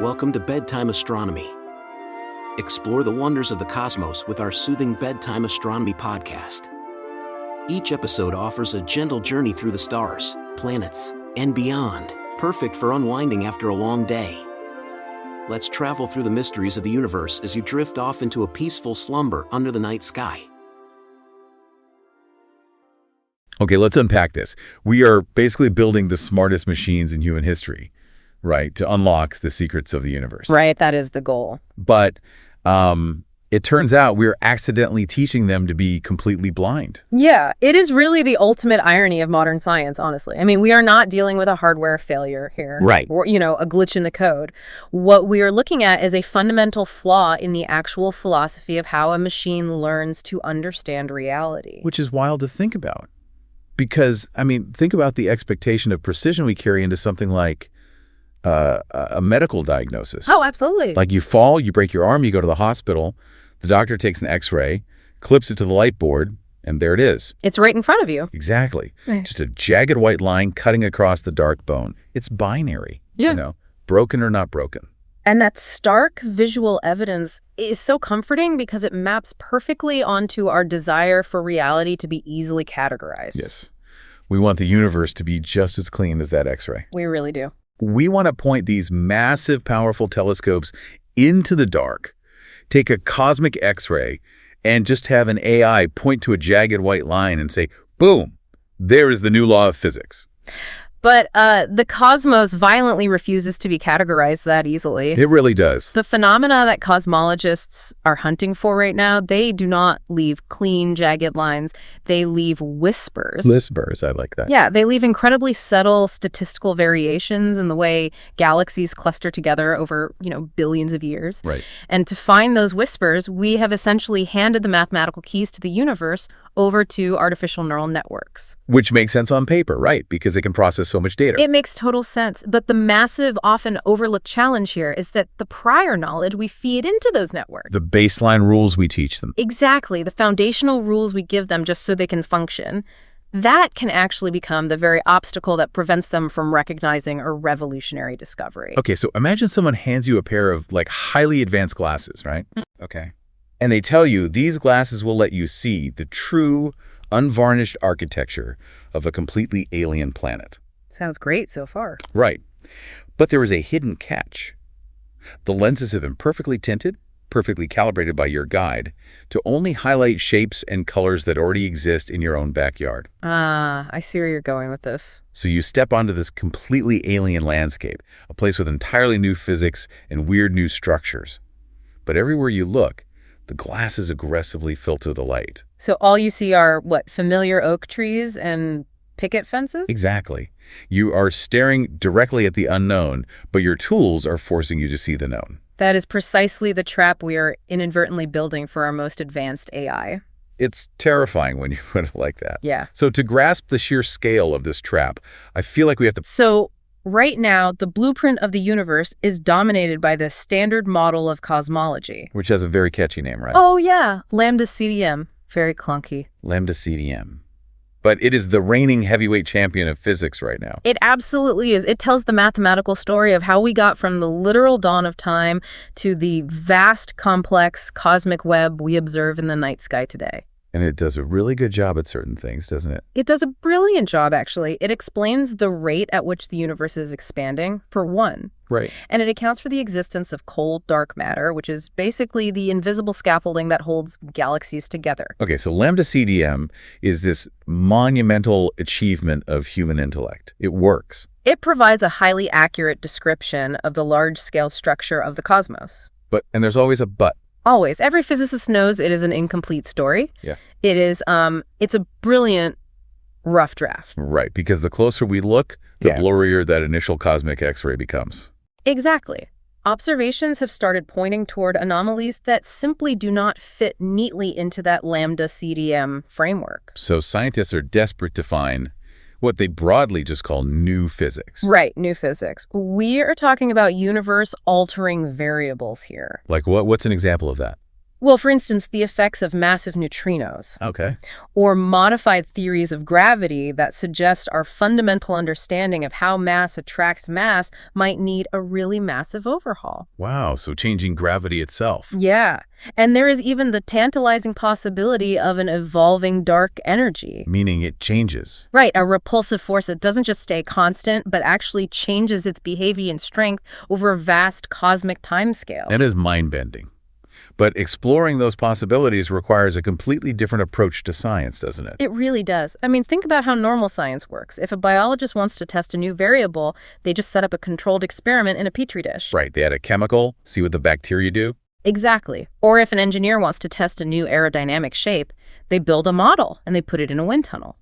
Welcome to Bedtime Astronomy. Explore the wonders of the cosmos with our soothing Bedtime Astronomy podcast. Each episode offers a gentle journey through the stars, planets, and beyond, perfect for unwinding after a long day. Let's travel through the mysteries of the universe as you drift off into a peaceful slumber under the night sky. Okay, let's unpack this. We are basically building the smartest machines in human history, right, to unlock the secrets of the universe. Right, that is the goal. But it turns out we're accidentally teaching them to be completely blind. Yeah, it is really the ultimate irony of modern science, honestly. I mean, we are not dealing with a hardware failure here. Right. Or, a glitch in the code. What we are looking at is a fundamental flaw in the actual philosophy of how a machine learns to understand reality. Which is wild to think about. Because, think about the expectation of precision we carry into something like a medical diagnosis. Oh, absolutely. Like you fall, you break your arm, you go to the hospital, the doctor takes an x-ray, clips it to the light board, and there it is. It's right in front of you. Exactly. Just a jagged white line cutting across the dark bone. It's binary. Yeah. Broken or not broken. And that stark visual evidence is so comforting because it maps perfectly onto our desire for reality to be easily categorized. Yes. We want the universe to be just as clean as that x-ray. We really do. We want to point these massive, powerful telescopes into the dark, take a cosmic x-ray, and just have an AI point to a jagged white line and say, boom, there is the new law of physics. But the cosmos violently refuses to be categorized that easily. It really does. The phenomena that cosmologists are hunting for right now, they do not leave clean, jagged lines. They leave whispers. Whispers, I like that. Yeah, they leave incredibly subtle statistical variations in the way galaxies cluster together over, billions of years. Right. And to find those whispers, we have essentially handed the mathematical keys to the universe over to artificial neural networks. Which makes sense on paper, right? Because they can process so much data. It makes total sense. But the massive, often overlooked challenge here is that the prior knowledge we feed into those networks. The baseline rules we teach them. Exactly. The foundational rules we give them just so they can function. That can actually become the very obstacle that prevents them from recognizing a revolutionary discovery. Okay, so imagine someone hands you a pair of highly advanced glasses, right? Okay. And they tell you these glasses will let you see the true, unvarnished architecture of a completely alien planet. Sounds great so far. Right. But there is a hidden catch. The lenses have been perfectly tinted, perfectly calibrated by your guide, to only highlight shapes and colors that already exist in your own backyard. I see where you're going with this. So you step onto this completely alien landscape, a place with entirely new physics and weird new structures. But everywhere you look, the glasses aggressively filter the light. So all you see are, familiar oak trees and picket fences? Exactly. You are staring directly at the unknown, but your tools are forcing you to see the known. That is precisely the trap we are inadvertently building for our most advanced AI. It's terrifying when you put it like that. Yeah. So to grasp the sheer scale of this trap, I feel like we have to... So right now, the blueprint of the universe is dominated by the standard model of cosmology. Which has a very catchy name, right? Oh, yeah. Lambda CDM. Very clunky. Lambda CDM. But it is the reigning heavyweight champion of physics right now. It absolutely is. It tells the mathematical story of how we got from the literal dawn of time to the vast, complex cosmic web we observe in the night sky today. And it does a really good job at certain things, doesn't it? It does a brilliant job, actually. It explains the rate at which the universe is expanding, for one. Right. And it accounts for the existence of cold, dark matter, which is basically the invisible scaffolding that holds galaxies together. Okay, so Lambda CDM is this monumental achievement of human intellect. It works. It provides a highly accurate description of the large-scale structure of the cosmos. And there's always a but. Always. Every physicist knows it is an incomplete story. Yeah. It is, it's a brilliant rough draft. Right, because the closer we look, the blurrier that initial cosmic X-ray becomes. Exactly. Observations have started pointing toward anomalies that simply do not fit neatly into that Lambda CDM framework. So scientists are desperate to find what they broadly just call new physics. Right, new physics. We are talking about universe-altering variables here. Like what? What's an example of that? Well, for instance, the effects of massive neutrinos, Okay. or modified theories of gravity that suggest our fundamental understanding of how mass attracts mass might need a really massive overhaul. Wow, so changing gravity itself. Yeah, and there is even the tantalizing possibility of an evolving dark energy. Meaning it changes. Right, a repulsive force that doesn't just stay constant, but actually changes its behavior and strength over a vast cosmic timescale. That is mind-bending. But exploring those possibilities requires a completely different approach to science, doesn't it? It really does. I mean, think about how normal science works. If a biologist wants to test a new variable, they just set up a controlled experiment in a petri dish. Right, they add a chemical, see what the bacteria do. Exactly. Or if an engineer wants to test a new aerodynamic shape, they build a model and they put it in a wind tunnel.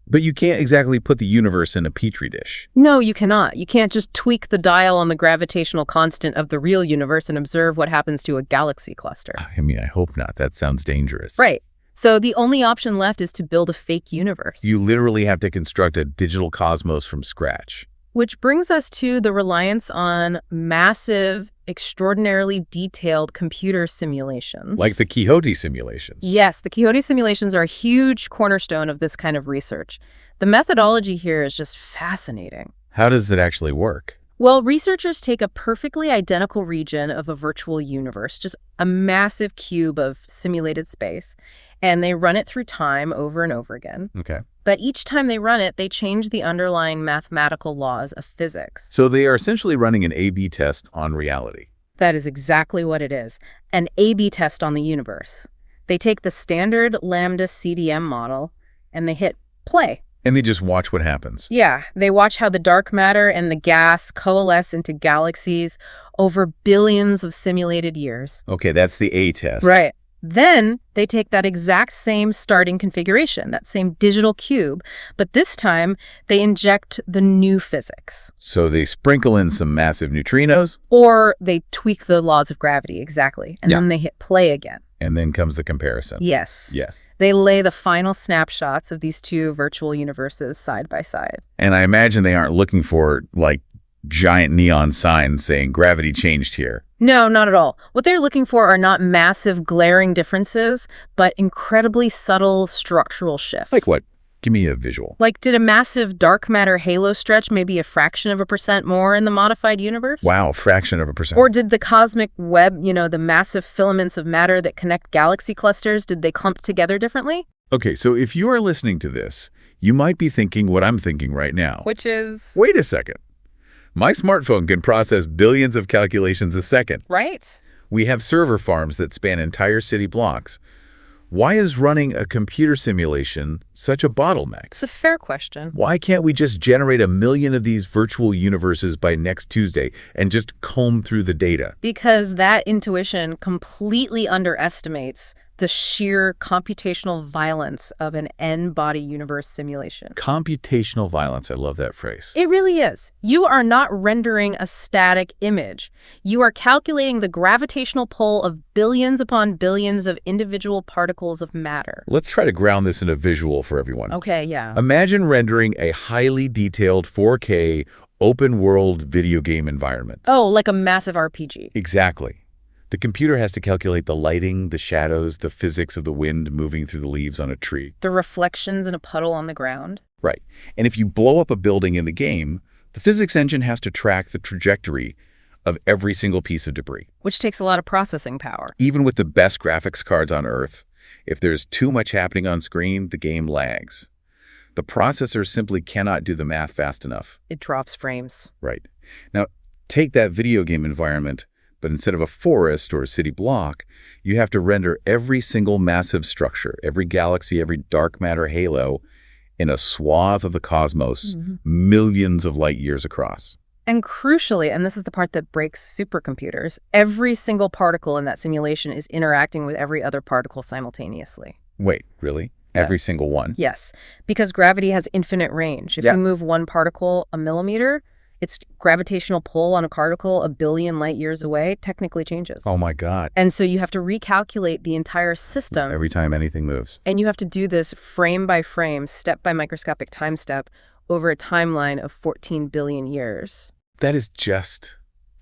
But you can't exactly put the universe in a petri dish. No, you cannot. You can't just tweak the dial on the gravitational constant of the real universe and observe what happens to a galaxy cluster. I mean, I hope not. That sounds dangerous. Right. So the only option left is to build a fake universe. You literally have to construct a digital cosmos from scratch. Which brings us to the reliance on massive, extraordinarily detailed computer simulations. Like the Quixote simulations. Yes, the Quixote simulations are a huge cornerstone of this kind of research. The methodology here is just fascinating. How does it actually work? Well, researchers take a perfectly identical region of a virtual universe, just a massive cube of simulated space, and they run it through time over and over again. Okay. But each time they run it, they change the underlying mathematical laws of physics. So they are essentially running an A/B test on reality. That is exactly what it is, an A/B test on the universe. They take the standard lambda CDM model and they hit play. And they just watch what happens. Yeah, they watch how the dark matter and the gas coalesce into galaxies over billions of simulated years. Okay, that's the A test. Right. Then they take that exact same starting configuration, that same digital cube, but this time they inject the new physics. So they sprinkle in some massive neutrinos. Or they tweak the laws of gravity, exactly. And then they hit play again. And then comes the comparison. Yes. Yes. They lay the final snapshots of these two virtual universes side by side. And I imagine they aren't looking for, like, giant neon signs saying gravity changed here. No, not at all. What they're looking for are not massive, glaring differences, but incredibly subtle structural shifts. Like what? Give me a visual. Like, did a massive dark matter halo stretch maybe a fraction of a percent more in the modified universe? Wow, fraction of a percent. Or did the cosmic web, the massive filaments of matter that connect galaxy clusters, did they clump together differently? Okay, so if you are listening to this, you might be thinking what I'm thinking right now. Which is? Wait a second. My smartphone can process billions of calculations a second. Right. We have server farms that span entire city blocks. Why is running a computer simulation such a bottleneck? It's a fair question. Why can't we just generate 1 million of these virtual universes by next Tuesday and just comb through the data? Because that intuition completely underestimates the sheer computational violence of an n-body universe simulation. Computational violence. I love that phrase. It really is. You are not rendering a static image. You are calculating the gravitational pull of billions upon billions of individual particles of matter. Let's try to ground this in a visual for everyone. Okay, yeah. Imagine rendering a highly detailed 4K open-world video game environment. Oh, like a massive RPG. Exactly. The computer has to calculate the lighting, the shadows, the physics of the wind moving through the leaves on a tree. The reflections in a puddle on the ground. Right. And if you blow up a building in the game, the physics engine has to track the trajectory of every single piece of debris. Which takes a lot of processing power. Even with the best graphics cards on Earth, if there's too much happening on screen, the game lags. The processor simply cannot do the math fast enough. It drops frames. Right. Now, take that video game environment, but instead of a forest or a city block, you have to render every single massive structure, every galaxy, every dark matter halo in a swath of the cosmos, millions of light years across. And crucially, and this is the part that breaks supercomputers, every single particle in that simulation is interacting with every other particle simultaneously. Wait, really? Every single one? Yes, because gravity has infinite range. If you move one particle a millimeter, its gravitational pull on a particle 1 billion light years away technically changes. Oh my God. And so you have to recalculate the entire system. Every time anything moves. And you have to do this frame by frame, step by microscopic time step, over a timeline of 14 billion years. That is just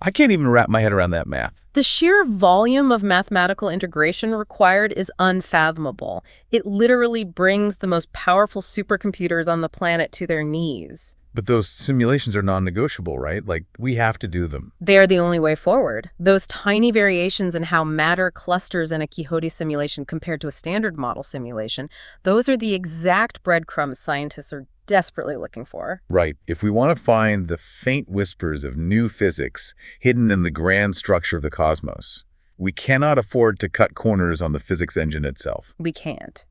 I can't even wrap my head around that math. The sheer volume of mathematical integration required is unfathomable. It literally brings the most powerful supercomputers on the planet to their knees. But those simulations are non-negotiable, right? Like, we have to do them. They are the only way forward. Those tiny variations in how matter clusters in a Quixote simulation compared to a standard model simulation, those are the exact breadcrumbs scientists are desperately looking for. Right. If we want to find the faint whispers of new physics hidden in the grand structure of the cosmos, we cannot afford to cut corners on the physics engine itself. We can't.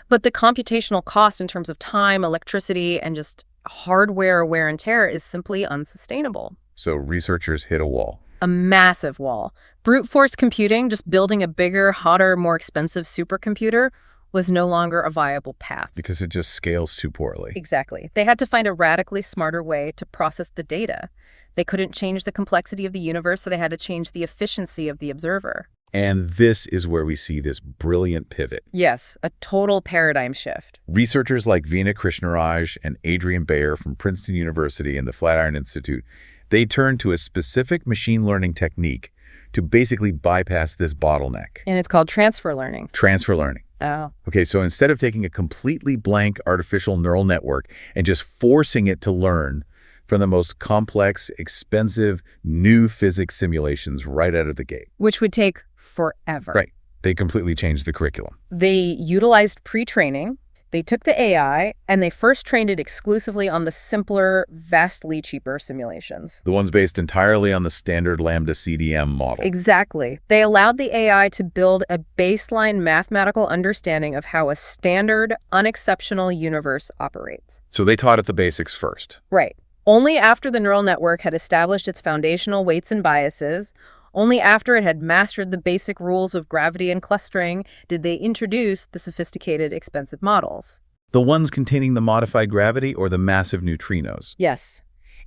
But the computational cost in terms of time, electricity, and just hardware wear and tear is simply unsustainable. So researchers hit a wall. A massive wall. Brute force computing, just building a bigger, hotter, more expensive supercomputer, was no longer a viable path. Because it just scales too poorly. Exactly. They had to find a radically smarter way to process the data. They couldn't change the complexity of the universe, so they had to change the efficiency of the observer. And this is where we see this brilliant pivot. Yes, a total paradigm shift. Researchers like Veena Krishnaraj and Adrian Bayer from Princeton University and the Flatiron Institute, they turned to a specific machine learning technique to basically bypass this bottleneck. And it's called transfer learning. Transfer learning. Oh. Okay, so instead of taking a completely blank artificial neural network and just forcing it to learn from the most complex, expensive, new physics simulations right out of the gate. Which would take forever. Right. They completely changed the curriculum. They utilized pre-training. They took the AI, and they first trained it exclusively on the simpler, vastly cheaper simulations. The ones based entirely on the standard Lambda CDM model. Exactly. They allowed the AI to build a baseline mathematical understanding of how a standard, unexceptional universe operates. So they taught it the basics first. Right. Only after the neural network had established its foundational weights and biases, only after it had mastered the basic rules of gravity and clustering, did they introduce the sophisticated, expensive models. The ones containing the modified gravity or the massive neutrinos? Yes.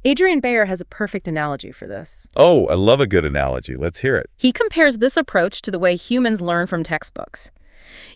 Adrian Bayer has a perfect analogy for this. Oh, I love a good analogy. Let's hear it. He compares this approach to the way humans learn from textbooks.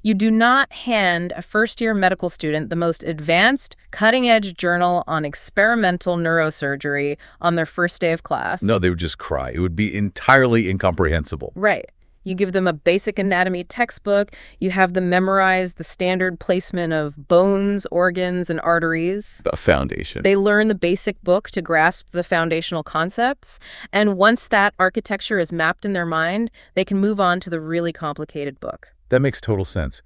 You do not hand a first-year medical student the most advanced, cutting-edge journal on experimental neurosurgery on their first day of class. No, they would just cry. It would be entirely incomprehensible. Right. You give them a basic anatomy textbook. You have them memorize the standard placement of bones, organs, and arteries. The foundation. They learn the basic book to grasp the foundational concepts. And once that architecture is mapped in their mind, they can move on to the really complicated book. That makes total sense.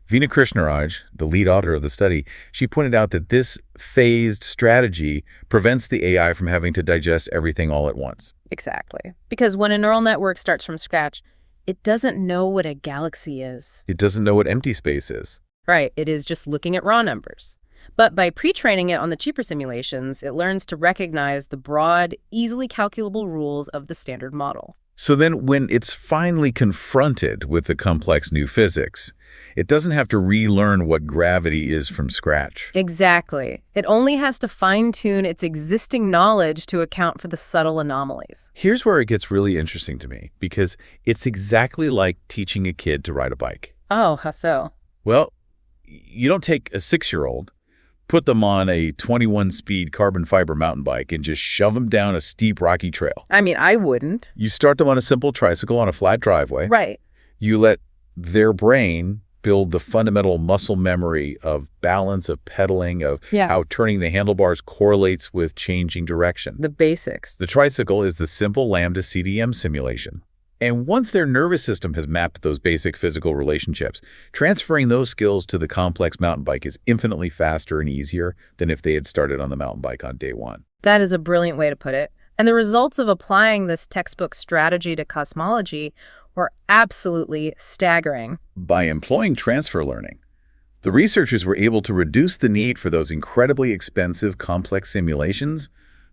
Veena Krishnaraj, the lead author of the study, she pointed out that this phased strategy prevents the AI from having to digest everything all at once. Exactly. Because when a neural network starts from scratch, it doesn't know what a galaxy is. It doesn't know what empty space is. Right. It is just looking at raw numbers. But by pre-training it on the cheaper simulations, it learns to recognize the broad, easily calculable rules of the standard model. So then when it's finally confronted with the complex new physics, it doesn't have to relearn what gravity is from scratch. Exactly. It only has to fine-tune its existing knowledge to account for the subtle anomalies. Here's where it gets really interesting to me, because it's exactly like teaching a kid to ride a bike. Oh, how so? Well, you don't take a 6-year-old, put them on a 21-speed carbon fiber mountain bike, and just shove them down a steep, rocky trail. I mean, I wouldn't. You start them on a simple tricycle on a flat driveway. Right. You let their brain build the fundamental muscle memory of balance, of pedaling, of how turning the handlebars correlates with changing direction. The basics. The tricycle is the simple Lambda CDM simulation. And once their nervous system has mapped those basic physical relationships, transferring those skills to the complex mountain bike is infinitely faster and easier than if they had started on the mountain bike on day one. That is a brilliant way to put it. And the results of applying this textbook strategy to cosmology were absolutely staggering. By employing transfer learning, the researchers were able to reduce the need for those incredibly expensive complex simulations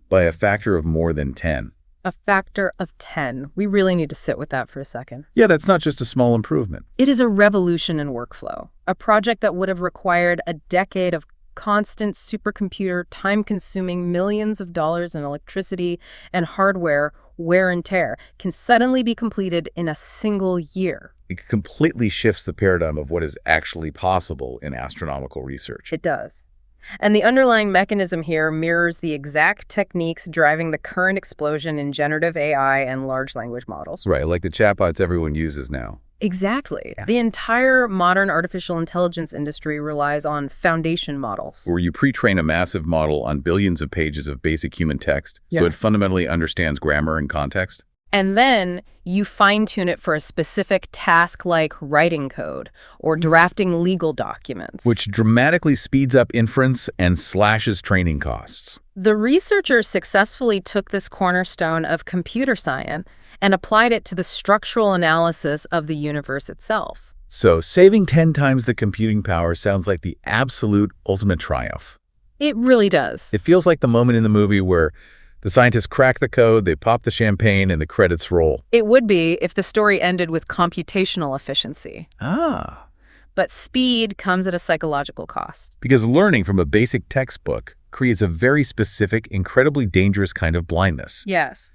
by a factor of more than 10. A factor of 10. We really need to sit with that for a second. Yeah, that's not just a small improvement. It is a revolution in workflow, a project that would have required a decade of constant supercomputer, time-consuming millions of dollars in electricity and hardware wear and tear can suddenly be completed in a single year. It completely shifts the paradigm of what is actually possible in astronomical research. It does. And the underlying mechanism here mirrors the exact techniques driving the current explosion in generative AI and large language models. Right, like the chatbots everyone uses now. Exactly. Yeah. The entire modern artificial intelligence industry relies on foundation models. Where you pre-train a massive model on billions of pages of basic human text, so Yeah. it fundamentally understands grammar and context. And then you fine-tune it for a specific task like writing code or drafting legal documents. Which dramatically speeds up inference and slashes training costs. The researchers successfully took this cornerstone of computer science and applied it to the structural analysis of the universe itself. So saving 10 times the computing power sounds like the absolute ultimate triumph. It really does. It feels like the moment in the movie where the scientists crack the code, they pop the champagne, and the credits roll. It would be if the story ended with computational efficiency. Ah. But speed comes at a psychological cost. Because learning from a basic textbook creates a very specific, incredibly dangerous kind of blindness. Yes.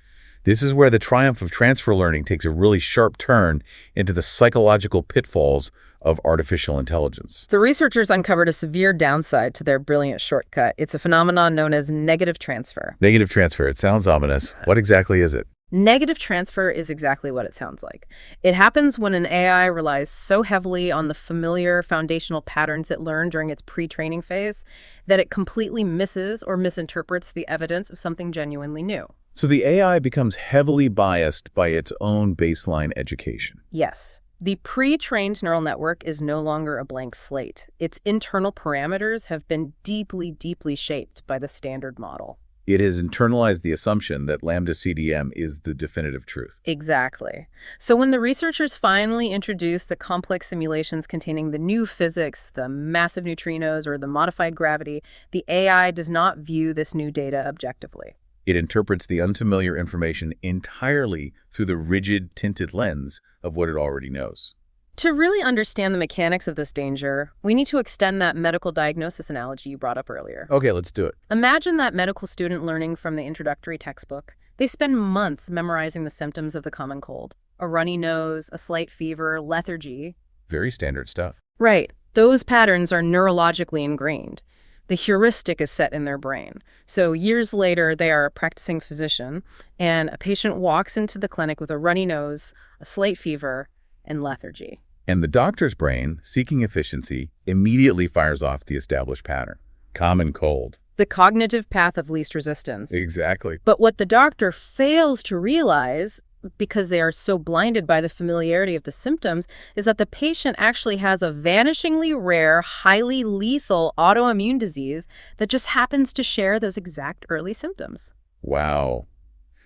This is where the triumph of transfer learning takes a really sharp turn into the psychological pitfalls of artificial intelligence. The researchers uncovered a severe downside to their brilliant shortcut. It's a phenomenon known as negative transfer. Negative transfer, it sounds ominous. What exactly is it? Negative transfer is exactly what it sounds like. It happens when an AI relies so heavily on the familiar foundational patterns it learned during its pre-training phase that it completely misses or misinterprets the evidence of something genuinely new. So the AI becomes heavily biased by its own baseline education. Yes. The pre-trained neural network is no longer a blank slate. Its internal parameters have been deeply, deeply shaped by the standard model. It has internalized the assumption that lambda CDM is the definitive truth. Exactly. So when the researchers finally introduced the complex simulations containing the new physics, the massive neutrinos, or the modified gravity, the AI does not view this new data objectively. It interprets the unfamiliar information entirely through the rigid, tinted lens of what it already knows. To really understand the mechanics of this danger, we need to extend that medical diagnosis analogy you brought up earlier. Okay, let's do it. Imagine that medical student learning from the introductory textbook. They spend months memorizing the symptoms of the common cold. A runny nose, a slight fever, lethargy. Very standard stuff. Right. Those patterns are neurologically ingrained. The heuristic is set in their brain. So years later, they are a practicing physician, and a patient walks into the clinic with a runny nose, a slight fever, and lethargy. And the doctor's brain, seeking efficiency, immediately fires off the established pattern. Common cold. The cognitive path of least resistance. Exactly. But what the doctor fails to realize, because they are so blinded by the familiarity of the symptoms, is that the patient actually has a vanishingly rare, highly lethal autoimmune disease that just happens to share those exact early symptoms. Wow.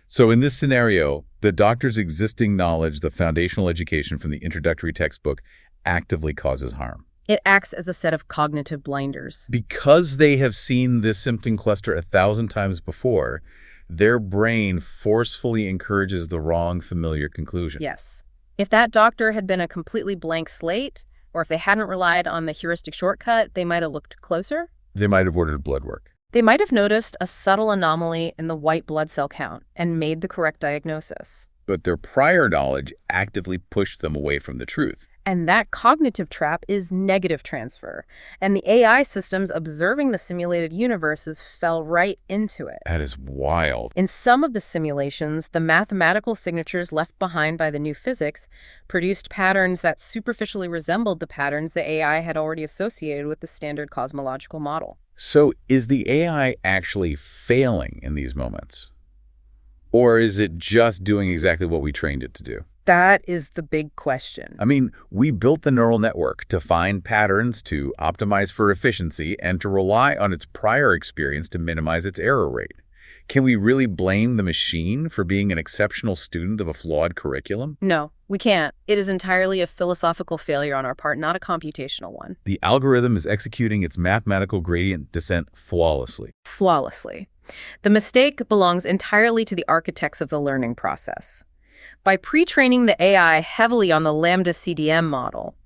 So in this scenario, the doctor's existing knowledge, the foundational education from the introductory textbook, actively causes harm. It acts as a set of cognitive blinders. Because they have seen this symptom cluster 1,000 times before, their brain forcefully encourages the wrong familiar conclusion. Yes. If that doctor had been a completely blank slate, or if they hadn't relied on the heuristic shortcut, they might have looked closer. They might have ordered blood work. They might have noticed a subtle anomaly in the white blood cell count and made the correct diagnosis. But their prior knowledge actively pushed them away from the truth. And that cognitive trap is negative transfer. And the AI systems observing the simulated universes fell right into it. That is wild. In some of the simulations, the mathematical signatures left behind by the new physics produced patterns that superficially resembled the patterns the AI had already associated with the standard cosmological model. So is the AI actually failing in these moments? Or is it just doing exactly what we trained it to do? That is the big question. I mean, we built the neural network to find patterns, to optimize for efficiency, and to rely on its prior experience to minimize its error rate. Can we really blame the machine for being an exceptional student of a flawed curriculum? No, we can't. It is entirely a philosophical failure on our part, not a computational one. The algorithm is executing its mathematical gradient descent flawlessly. Flawlessly. The mistake belongs entirely to the architects of the learning process. By pre-training the AI heavily on the lambda CDM model,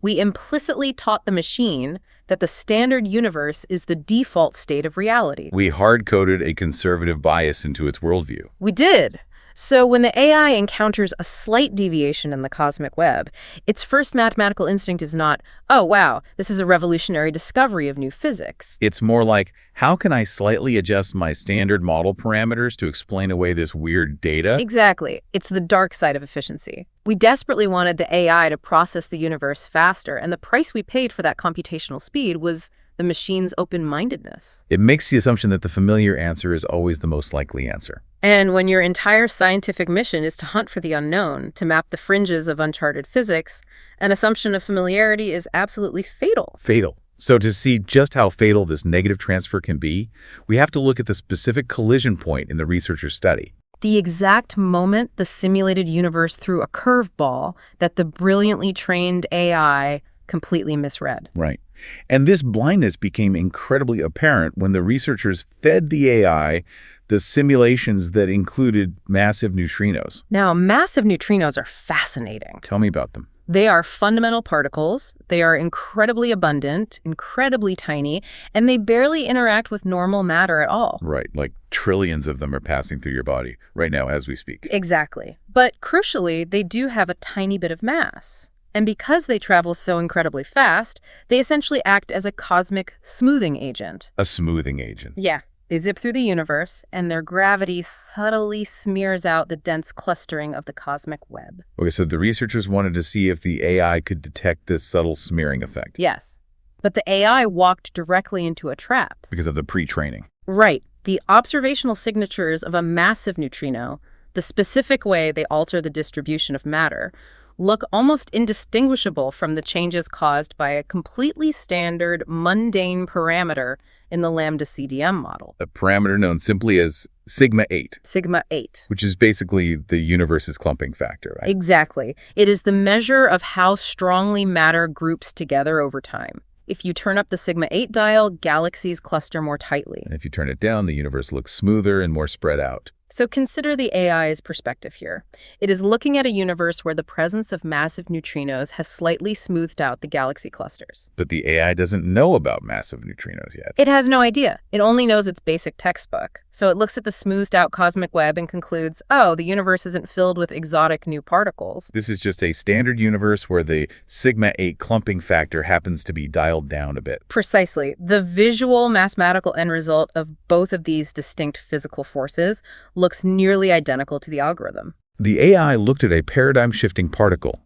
we implicitly taught the machine that the standard universe is the default state of reality. We hard-coded a conservative bias into its worldview. We did. So when the AI encounters a slight deviation in the cosmic web, its first mathematical instinct is not, oh wow, this is a revolutionary discovery of new physics. It's more like, how can I slightly adjust my standard model parameters to explain away this weird data? Exactly. It's the dark side of efficiency. We desperately wanted the AI to process the universe faster, and the price we paid for that computational speed was the machine's open-mindedness. It makes the assumption that the familiar answer is always the most likely answer. And when your entire scientific mission is to hunt for the unknown, to map the fringes of uncharted physics, an assumption of familiarity is absolutely fatal. Fatal. So to see just how fatal this negative transfer can be, we have to look at the specific collision point in the researcher's study. The exact moment the simulated universe threw a curveball that the brilliantly trained AI completely misread. Right. And this blindness became incredibly apparent when the researchers fed the AI the simulations that included massive neutrinos. Now, massive neutrinos are fascinating. Tell me about them. They are fundamental particles, they are incredibly abundant, incredibly tiny, and they barely interact with normal matter at all. Right, like trillions of them are passing through your body right now as we speak. Exactly. But crucially, they do have a tiny bit of mass. And because they travel so incredibly fast, they essentially act as a cosmic smoothing agent. A smoothing agent. Yeah. They zip through the universe, and their gravity subtly smears out the dense clustering of the cosmic web. Okay, so the researchers wanted to see if the AI could detect this subtle smearing effect. Yes. But the AI walked directly into a trap. Because of the pre-training. Right. The observational signatures of a massive neutrino, the specific way they alter the distribution of matter, look almost indistinguishable from the changes caused by a completely standard, mundane parameter in the lambda CDM model. A parameter known simply as sigma 8. Sigma 8. Which is basically the universe's clumping factor, right? Exactly. It is the measure of how strongly matter groups together over time. If you turn up the sigma 8 dial, galaxies cluster more tightly. And if you turn it down, the universe looks smoother and more spread out. So consider the AI's perspective here. It is looking at a universe where the presence of massive neutrinos has slightly smoothed out the galaxy clusters. But the AI doesn't know about massive neutrinos yet. It has no idea. It only knows its basic textbook. So it looks at the smoothed out cosmic web and concludes, oh, the universe isn't filled with exotic new particles. This is just a standard universe where the sigma 8 clumping factor happens to be dialed down a bit. Precisely. The visual mathematical end result of both of these distinct physical forces looks nearly identical to the algorithm. The AI looked at a paradigm-shifting particle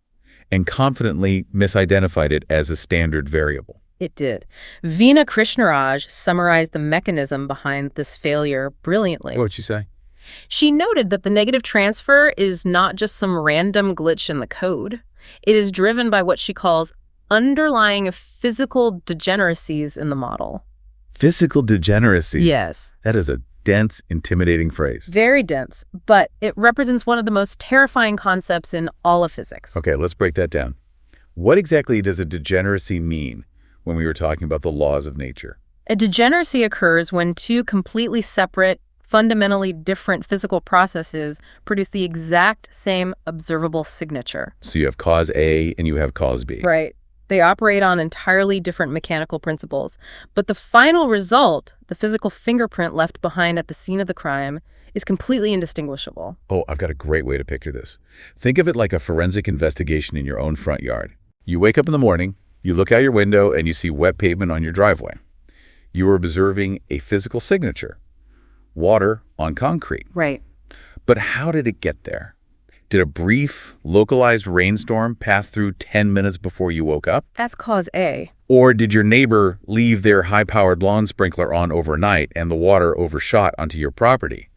and confidently misidentified it as a standard variable. It did. Veena Krishnaraj summarized the mechanism behind this failure brilliantly. What'd she say? She noted that the negative transfer is not just some random glitch in the code. It is driven by what she calls underlying physical degeneracies in the model. Physical degeneracies? Yes. That is a dense, intimidating phrase. Very dense, but it represents one of the most terrifying concepts in all of physics. Okay, let's break that down. What exactly does a degeneracy mean when we were talking about the laws of nature? A degeneracy occurs when two completely separate, fundamentally different physical processes produce the exact same observable signature. So you have cause A and you have cause B. Right. They operate on entirely different mechanical principles. But the final result, the physical fingerprint left behind at the scene of the crime, is completely indistinguishable. Oh, I've got a great way to picture this. Think of it like a forensic investigation in your own front yard. You wake up in the morning, you look out your window, and you see wet pavement on your driveway. You are observing a physical signature, water on concrete. Right. But how did it get there? Did a brief, localized rainstorm pass through 10 minutes before you woke up? That's cause A. Or did your neighbor leave their high-powered lawn sprinkler on overnight and the water overshot onto your property?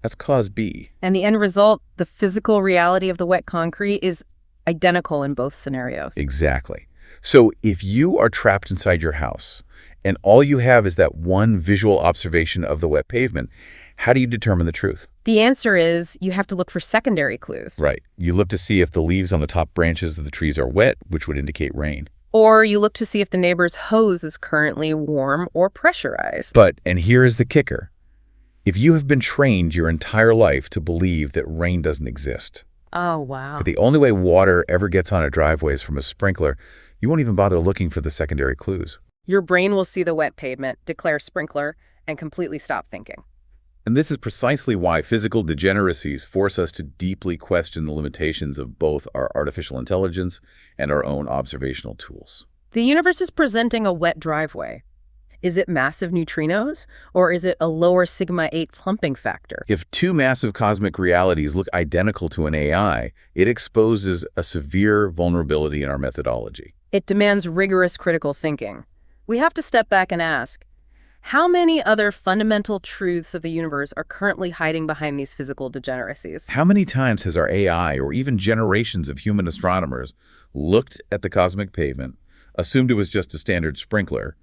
That's cause B. And the end result, the physical reality of the wet concrete, is identical in both scenarios. Exactly. So if you are trapped inside your house and all you have is that one visual observation of the wet pavement, how do you determine the truth? The answer is you have to look for secondary clues. Right. You look to see if the leaves on the top branches of the trees are wet, which would indicate rain. Or you look to see if the neighbor's hose is currently warm or pressurized. But, and here is the kicker, if you have been trained your entire life to believe that rain doesn't exist, Oh, wow. that the only way water ever gets on a driveway is from a sprinkler, you won't even bother looking for the secondary clues. Your brain will see the wet pavement, declare sprinkler, and completely stop thinking. And this is precisely why physical degeneracies force us to deeply question the limitations of both our artificial intelligence and our own observational tools. The universe is presenting a wet driveway. Is it massive neutrinos, or is it a lower sigma-8 clumping factor? If two massive cosmic realities look identical to an AI, it exposes a severe vulnerability in our methodology. It demands rigorous critical thinking. We have to step back and ask, how many other fundamental truths of the universe are currently hiding behind these physical degeneracies? How many times has our AI, or even generations of human astronomers, looked at the cosmic pavement, assumed it was just a standard sprinkler,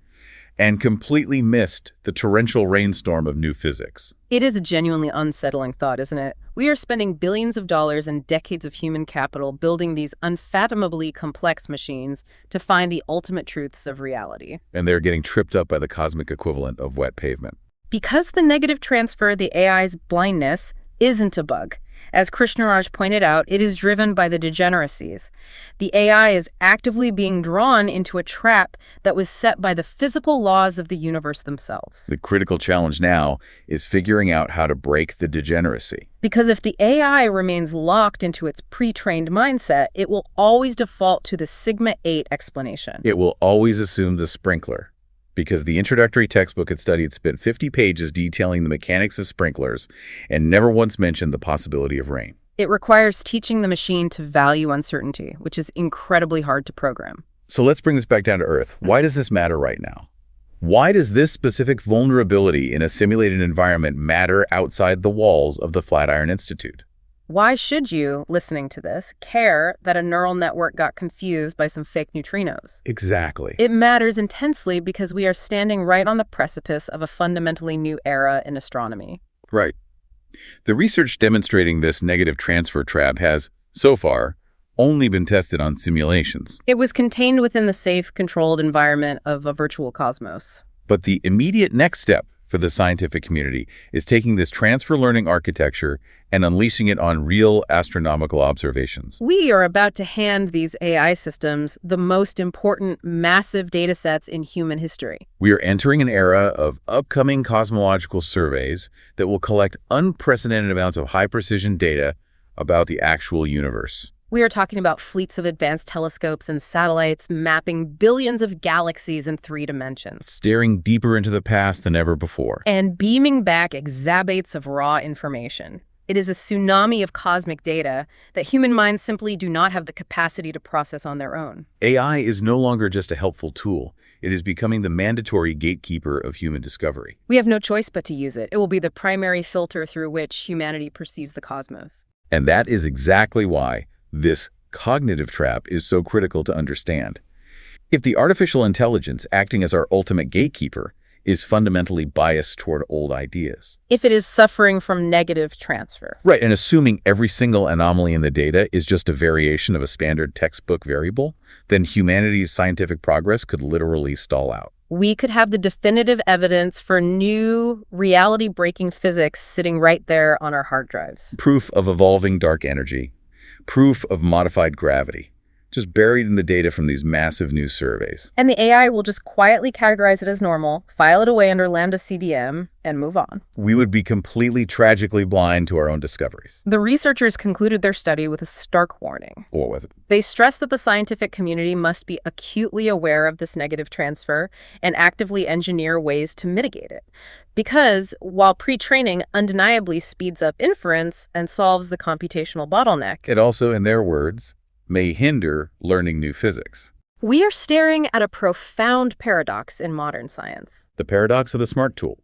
and completely missed the torrential rainstorm of new physics? It is a genuinely unsettling thought, isn't it? We are spending billions of dollars and decades of human capital building these unfathomably complex machines to find the ultimate truths of reality. And they're getting tripped up by the cosmic equivalent of wet pavement. Because the negative transfer, the AI's blindness, isn't a bug. As Krishnaraj pointed out, it is driven by the degeneracies. The AI is actively being drawn into a trap that was set by the physical laws of the universe themselves. The critical challenge now is figuring out how to break the degeneracy. Because if the AI remains locked into its pre-trained mindset, it will always default to the sigma-8 explanation. It will always assume the sprinkler, because the introductory textbook it studied spent 50 pages detailing the mechanics of sprinklers and never once mentioned the possibility of rain. It requires teaching the machine to value uncertainty, which is incredibly hard to program. So let's bring this back down to Earth. Why does this matter right now? Why does this specific vulnerability in a simulated environment matter outside the walls of the Flatiron Institute? Why should you, listening to this, care that a neural network got confused by some fake neutrinos? Exactly. It matters intensely because we are standing right on the precipice of a fundamentally new era in astronomy. Right. The research demonstrating this negative transfer trap has, so far, only been tested on simulations. It was contained within the safe, controlled environment of a virtual cosmos. But the immediate next step for the scientific community is taking this transfer learning architecture and unleashing it on real astronomical observations. We are about to hand these AI systems the most important massive data sets in human history. We are entering an era of upcoming cosmological surveys that will collect unprecedented amounts of high-precision data about the actual universe. We are talking about fleets of advanced telescopes and satellites mapping billions of galaxies in 3 dimensions. Staring deeper into the past than ever before. And beaming back exabytes of raw information. It is a tsunami of cosmic data that human minds simply do not have the capacity to process on their own. AI is no longer just a helpful tool. It is becoming the mandatory gatekeeper of human discovery. We have no choice but to use it. It will be the primary filter through which humanity perceives the cosmos. And that is exactly why this cognitive trap is so critical to understand. If the artificial intelligence acting as our ultimate gatekeeper is fundamentally biased toward old ideas. If it is suffering from negative transfer. Right, and assuming every single anomaly in the data is just a variation of a standard textbook variable, then humanity's scientific progress could literally stall out. We could have the definitive evidence for new reality-breaking physics sitting right there on our hard drives. Proof of evolving dark energy. Proof of modified gravity, just buried in the data from these massive new surveys. And the AI will just quietly categorize it as normal, file it away under Lambda CDM, and move on. We would be completely tragically blind to our own discoveries. The researchers concluded their study with a stark warning. What was it? They stressed that the scientific community must be acutely aware of this negative transfer and actively engineer ways to mitigate it. Because while pre-training undeniably speeds up inference and solves the computational bottleneck, it also, in their words, may hinder learning new physics. We are staring at a profound paradox in modern science. The paradox of the smart tool.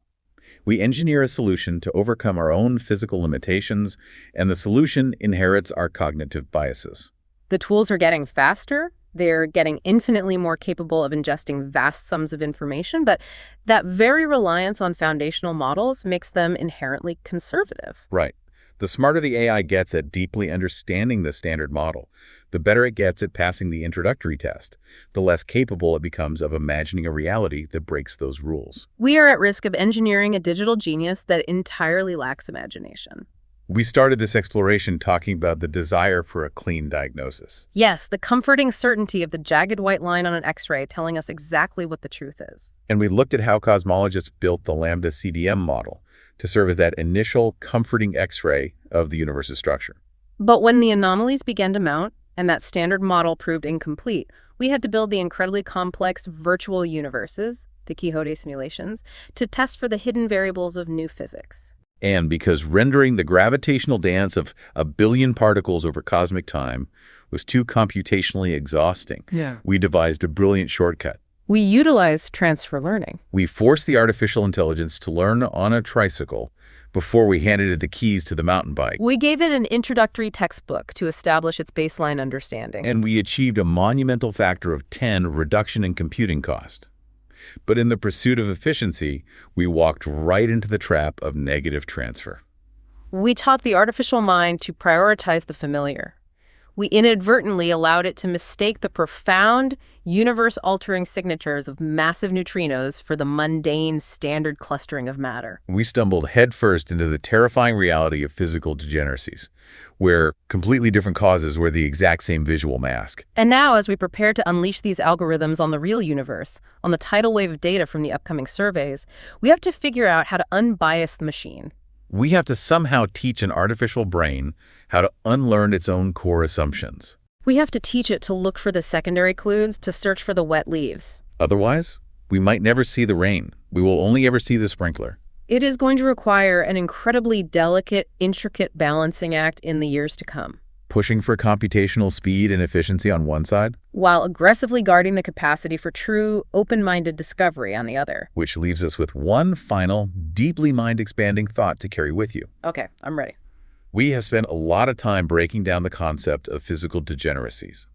We engineer a solution to overcome our own physical limitations, and the solution inherits our cognitive biases. The tools are getting faster. They're getting infinitely more capable of ingesting vast sums of information, but that very reliance on foundational models makes them inherently conservative. Right. The smarter the AI gets at deeply understanding the standard model, the better it gets at passing the introductory test, the less capable it becomes of imagining a reality that breaks those rules. We are at risk of engineering a digital genius that entirely lacks imagination. We started this exploration talking about the desire for a clean diagnosis. Yes, the comforting certainty of the jagged white line on an X-ray telling us exactly what the truth is. And we looked at how cosmologists built the Lambda CDM model, to serve as that initial comforting X-ray of the universe's structure. But when the anomalies began to mount, and that standard model proved incomplete, we had to build the incredibly complex virtual universes, the Quixote simulations, to test for the hidden variables of new physics. And because rendering the gravitational dance of a billion particles over cosmic time was too computationally exhausting, we devised a brilliant shortcut. We utilized transfer learning. We forced the artificial intelligence to learn on a tricycle before we handed it the keys to the mountain bike. We gave it an introductory textbook to establish its baseline understanding. And we achieved a monumental factor of 10 reduction in computing cost. But in the pursuit of efficiency, we walked right into the trap of negative transfer. We taught the artificial mind to prioritize the familiar. We inadvertently allowed it to mistake the profound, universe-altering signatures of massive neutrinos for the mundane, standard clustering of matter. We stumbled headfirst into the terrifying reality of physical degeneracies, where completely different causes were the exact same visual mask. And now, as we prepare to unleash these algorithms on the real universe, on the tidal wave of data from the upcoming surveys, we have to figure out how to unbias the machine. We have to somehow teach an artificial brain how to unlearn its own core assumptions. We have to teach it to look for the secondary clues, to search for the wet leaves. Otherwise, we might never see the rain. We will only ever see the sprinkler. It is going to require an incredibly delicate, intricate balancing act in the years to come. Pushing for computational speed and efficiency on one side, while aggressively guarding the capacity for true, open-minded discovery on the other. which leaves us with one final, deeply mind-expanding thought to carry with you. Okay, I'm ready. We have spent a lot of time breaking down the concept of physical degeneracies.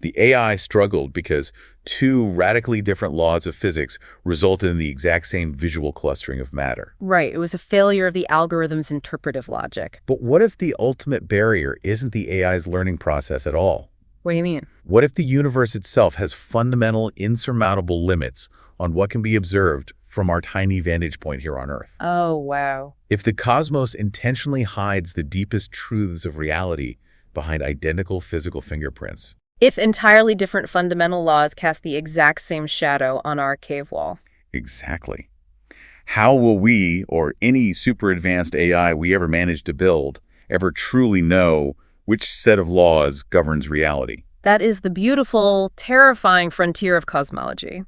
The AI struggled because two radically different laws of physics resulted in the exact same visual clustering of matter. Right, it was a failure of the algorithm's interpretive logic. But what if the ultimate barrier isn't the AI's learning process at all? What do you mean? What if the universe itself has fundamental, insurmountable limits on what can be observed from our tiny vantage point here on Earth? Oh, wow. If the cosmos intentionally hides the deepest truths of reality behind identical physical fingerprints? If entirely different fundamental laws cast the exact same shadow on our cave wall? Exactly. How will we, or any super advanced AI we ever manage to build, ever truly know which set of laws governs reality? That is the beautiful, terrifying frontier of cosmology.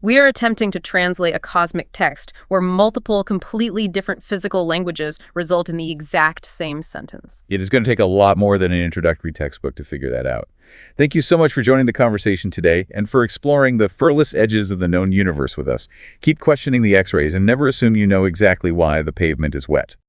We are attempting to translate a cosmic text where multiple, completely different physical languages result in the exact same sentence. It is going to take a lot more than an introductory textbook to figure that out. Thank you so much for joining the conversation today and for exploring the furthest edges of the known universe with us. Keep questioning the X-rays and never assume you know exactly why the pavement is wet.